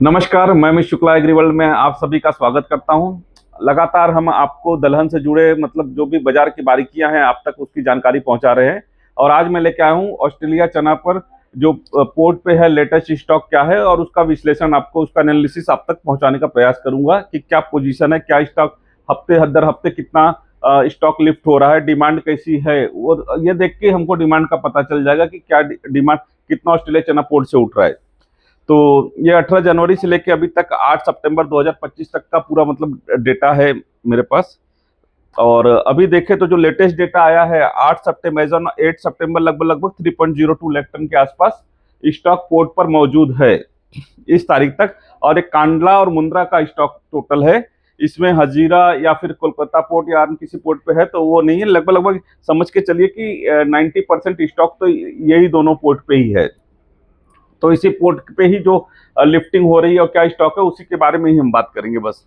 नमस्कार, मैं अमित शुक्ला एग्रीवर्ल्ड में आप सभी का स्वागत करता हूं। लगातार हम आपको दलहन से जुड़े मतलब जो भी बाजार की बारीकियां हैं आप तक उसकी जानकारी पहुंचा रहे हैं। और आज मैं लेके आया हूं ऑस्ट्रेलिया चना पर जो पोर्ट पे है लेटेस्ट स्टॉक क्या है और उसका विश्लेषण आपको उसका एनालिसिस आप तक पहुंचाने का प्रयास करूंगा कि क्या पोजीशन है, क्या स्टॉक हफ्ते दर हफ्ते कितना स्टॉक लिफ्ट हो रहा है, डिमांड कैसी है। और ये देख के हमको डिमांड का पता चल जाएगा कि क्या डिमांड कितना ऑस्ट्रेलिया चना पोर्ट से उठ रहा है। तो ये 18 जनवरी से लेके अभी तक 8 सितंबर 2025 तक का पूरा मतलब डेटा है मेरे पास। और अभी देखें तो जो लेटेस्ट डेटा आया है 8 सितंबर 8 सितंबर लगभग लगभग 3.02 लाख टन के आसपास स्टॉक पोर्ट पर मौजूद है इस तारीख तक। और एक कांडला और मुंद्रा का स्टॉक टोटल है, इसमें हजीरा या फिर कोलकाता पोर्ट या किसी पोर्ट पे है तो वो नहीं है। लगभग लगभग समझ के चलिए कि 90% स्टॉक तो यही दोनों पोर्ट पे ही है। तो इसी पोर्ट पे ही जो लिफ्टिंग हो रही है और क्या स्टॉक है उसी के बारे में ही हम बात करेंगे बस।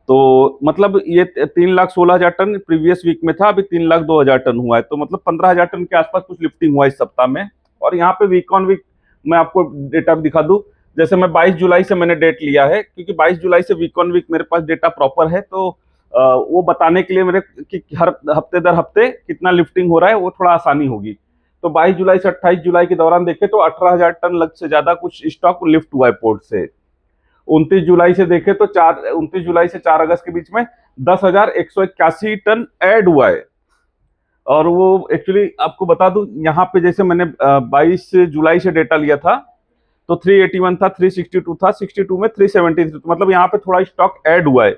तो मतलब ये 3,16,000 टन प्रीवियस वीक में था, अभी 3,02,000 टन हुआ है, तो मतलब 15,000 टन के आसपास कुछ लिफ्टिंग हुआ इस सप्ताह में। और यहाँ पे वीक ऑन वीक मैं आपको डेटा भी दिखा दूं। जैसे मैं 22 जुलाई से मैंने डेट लिया है क्योंकि 22 जुलाई से वीक ऑन वीक मेरे पास डेटा प्रॉपर है, तो वो बताने के लिए मेरे कि हर हफ्ते दर हफ्ते कितना लिफ्टिंग हो रहा है वो थोड़ा आसानी होगी। तो 22 जुलाई से 28 जुलाई के दौरान देखें तो 18,000 टन लग से ज्यादा कुछ स्टॉक लिफ्ट हुआ है पोर्ट से। 29 जुलाई से देखें तो 29 जुलाई से 4 अगस्त के बीच में 10,181 टन ऐड हुआ है। और वो एक्चुअली आपको बता दूं यहाँ पे जैसे मैंने 22 जुलाई से डेटा लिया था तो 381 था, 362 था, 62 में 373, तो मतलब यहाँ पे थोड़ा स्टॉक ऐड हुआ है।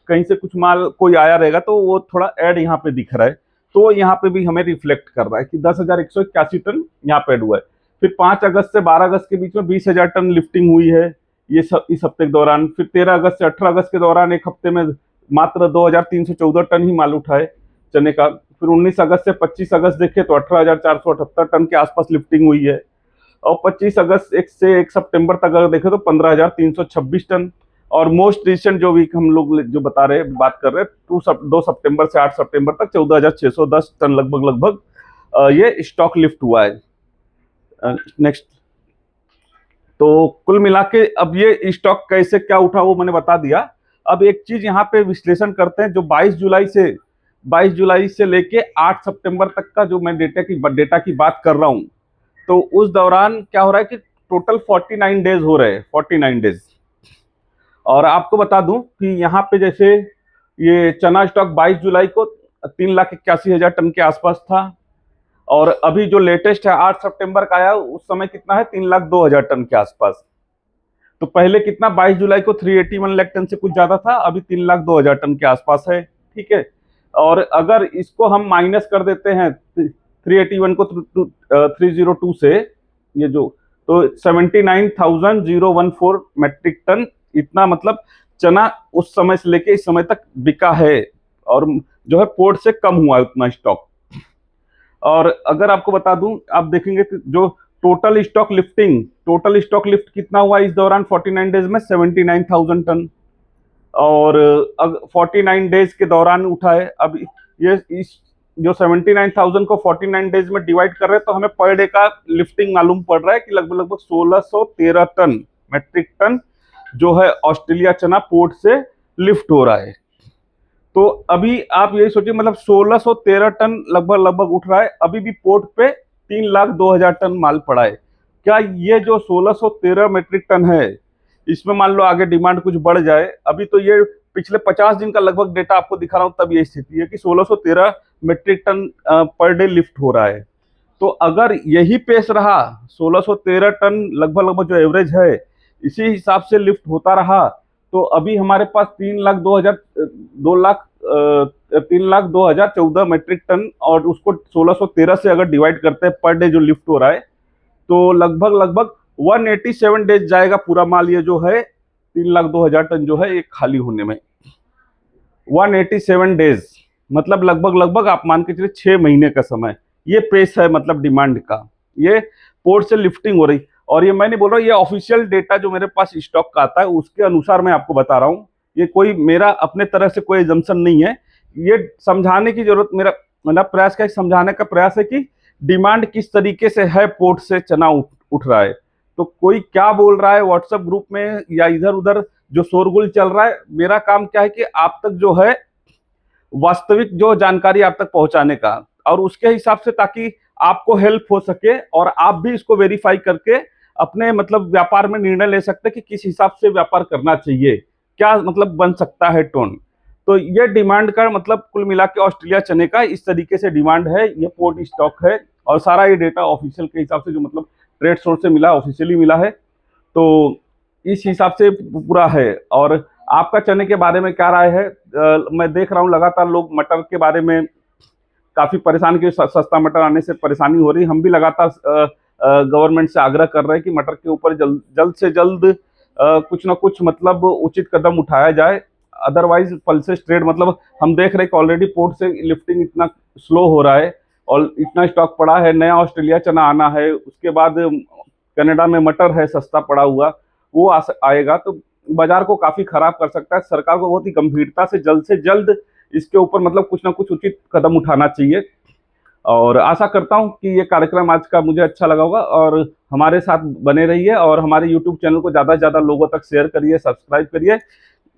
कहीं से कुछ माल कोई आया रहेगा तो वो थोड़ा ऐड यहाँ पे दिख रहा है, तो यहाँ पे भी हमें रिफ्लेक्ट कर रहा है कि 10,181 टन यहाँ पे ऐड हुआ है। फिर 5 अगस्त से 12 अगस्त के बीच में 20,000 टन लिफ्टिंग हुई है ये सब इस हफ्ते के दौरान। फिर 13 अगस्त से 18 अगस्त के दौरान एक हफ्ते में मात्र 2,314 टन ही माल उठा है चने का। फिर 19 अगस्त से 25 अगस्त देखे तो 18,478 टन के आसपास लिफ्टिंग हुई है। और 25 अगस्त से 1 सितंबर तक अगर देखें तो 15,326 टन। और मोस्ट रिसेंट जो वीक हम लोग जो बता रहे हैं बात कर रहे हैं 2 सितंबर से 8 सितंबर तक 14,610 टन लगभग लगभग ये स्टॉक लिफ्ट हुआ है। नेक्स्ट। तो कुल मिला के अब ये स्टॉक कैसे क्या उठा वो मैंने बता दिया। अब एक चीज यहाँ पे विश्लेषण करते हैं, जो 22 जुलाई से लेके 8 सितंबर तक का जो मैं डेटा की बात कर रहा हूँ, तो उस दौरान क्या हो रहा है कि टोटल 49 डेज हो रहे हैं, 49 डेज। और आपको बता दूं कि यहाँ पे जैसे ये चना स्टॉक 22 जुलाई को 3,81,000 टन के आसपास था। और अभी जो लेटेस्ट है 8 सितंबर का आया उस समय कितना है 3,02,000 टन के आसपास। तो पहले कितना 22 जुलाई को 381 लाख टन से कुछ ज्यादा था, अभी 3,02,000 टन के आसपास है। ठीक है। और अगर इसको हम माइनस कर देते हैं 381 को 302 से, ये जो तो 79,014 मेट्रिक टन इतना मतलब चना उस समय से लेके इस समय तक बिका है। और जो है पोर्ट से कम हुआ है उतना स्टॉक। और अगर आपको बता दूं आप देखेंगे कि जो टोटल स्टॉक लिफ्ट कितना हुआ इस दौरान 49 डेज में 79,000 टन। और 49 डेज के दौरान उठा है। अब ये इस जो 79,000 को 49 डेज में डिवाइड कर रहे हैं तो हमें पर डे का लिफ्टिंग मालूम पड़ रहा है कि लगभग लगभग 1,613 टन मेट्रिक टन जो है ऑस्ट्रेलिया चना पोर्ट से लिफ्ट हो रहा है। तो अभी आप यही सोचिए मतलब 1,613 टन लगभग लगभग उठ रहा है, अभी भी पोर्ट पे 3,02,000 टन माल पड़ा है। क्या ये जो 1,613 मेट्रिक टन है इसमें मान लो आगे डिमांड कुछ बढ़ जाए, अभी तो ये पिछले 50 दिन का लगभग डेटा आपको दिखा रहा हूं, तब ये स्थिति है कि 1,613 metric ton per day lift हो रहा है। तो अगर यही पेस रहा 1,613 टन लगभग लगभग जो एवरेज है इसी हिसाब से लिफ्ट होता रहा तो अभी हमारे पास 3,02,014 मेट्रिक टन, और उसको 1,613 से अगर डिवाइड करते हैं पर डे जो लिफ्ट हो रहा है तो लगभग लगभग 187 डेज जाएगा पूरा माल ये जो है 3,02,000 टन जो है ये खाली होने में। 187 डेज मतलब लगभग लगभग आप मान के चलिए 6 महीने का समय ये पेस है मतलब डिमांड का। ये पोर्ट से लिफ्टिंग हो रही। और ये मैं नहीं बोल रहा हूँ, ये ऑफिशियल डेटा जो मेरे पास स्टॉक का आता है उसके अनुसार मैं आपको बता रहा हूँ। ये कोई मेरा अपने तरह से कोई एजम्पशन नहीं है। ये समझाने की जरूरत मेरा मतलब प्रयास का समझाने का प्रयास है कि डिमांड किस तरीके से है पोर्ट से चना उठ रहा है। तो कोई क्या बोल रहा है व्हाट्सएप ग्रुप में या इधर उधर जो शोरगुल चल रहा है, मेरा काम क्या है कि आप तक जो है वास्तविक जो जानकारी आप तक पहुंचाने का, और उसके हिसाब से ताकि आपको हेल्प हो सके और आप भी इसको वेरीफाई करके अपने मतलब व्यापार में निर्णय ले सकते हैं कि किस हिसाब से व्यापार करना चाहिए, क्या मतलब बन सकता है टोन। तो ये डिमांड का मतलब कुल मिला के ऑस्ट्रेलिया चने का इस तरीके से डिमांड है, ये पोर्ट स्टॉक है और सारा ये डेटा ऑफिशियल के हिसाब से जो मतलब ट्रेड सोर्स से मिला, ऑफिशियली मिला है। तो इस हिसाब से पूरा है। और आपका चने के बारे में क्या राय है? मैं देख रहा हूँ लगातार लोग मटर के बारे में काफी परेशान, कि सस्ता मटर आने से परेशानी हो रही। हम भी लगातार गवर्नमेंट से आग्रह कर रहे हैं कि मटर के ऊपर जल्द से जल्द कुछ ना कुछ मतलब उचित कदम उठाया जाए। अदरवाइज पल्सेस ट्रेड मतलब हम देख रहे हैं कि ऑलरेडी पोर्ट से लिफ्टिंग इतना स्लो हो रहा है और इतना स्टॉक पड़ा है, नया ऑस्ट्रेलिया चना आना है, उसके बाद कनाडा में मटर है सस्ता पड़ा हुआ, वो आएगा तो बाजार को काफी खराब कर सकता है। सरकार को बहुत ही गंभीरता से जल्द इसके ऊपर मतलब कुछ ना कुछ उचित कदम उठाना चाहिए। और आशा करता हूं कि ये कार्यक्रम आज का मुझे अच्छा लगा होगा, और हमारे साथ बने रहिए और हमारे यूट्यूब चैनल को ज़्यादा से ज़्यादा लोगों तक शेयर करिए, सब्सक्राइब करिए।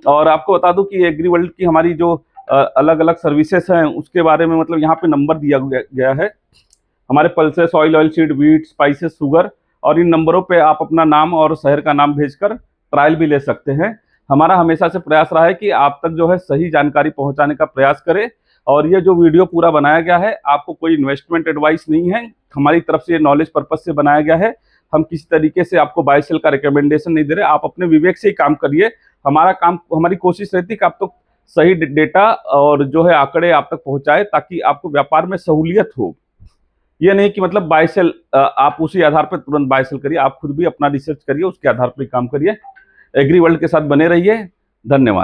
और आपको बता दूं कि एग्री वर्ल्ड की हमारी जो अलग अलग सर्विसेज हैं उसके बारे में मतलब यहाँ पे नंबर दिया गया है, हमारे pulses oil seed, wheat, spices, sugar, और इन नंबरों पे आप अपना नाम और शहर का नाम भेजकर ट्रायल भी ले सकते हैं। हमारा हमेशा से प्रयास रहा है कि आप तक जो है सही जानकारी पहुंचाने का प्रयास करें। और ये जो वीडियो पूरा बनाया गया है आपको कोई इन्वेस्टमेंट एडवाइस नहीं है, हमारी तरफ से ये नॉलेज पर्पज से बनाया गया है। हम किसी तरीके से आपको बाय सेल का रिकमेंडेशन नहीं दे रहे, आप अपने विवेक से ही काम करिए। हमारा काम, हमारी कोशिश रहती है कि आप तो सही डेटा और जो है आंकड़े आप तक पहुंचाए ताकि आपको व्यापार में सहूलियत हो। ये नहीं कि मतलब बाय सेल आप उसी आधार पर तुरंत बाय सेल करिए, आप खुद भी अपना रिसर्च करिए, उसके आधार पर काम करिए। एग्री वर्ल्ड के साथ बने रहिए। धन्यवाद।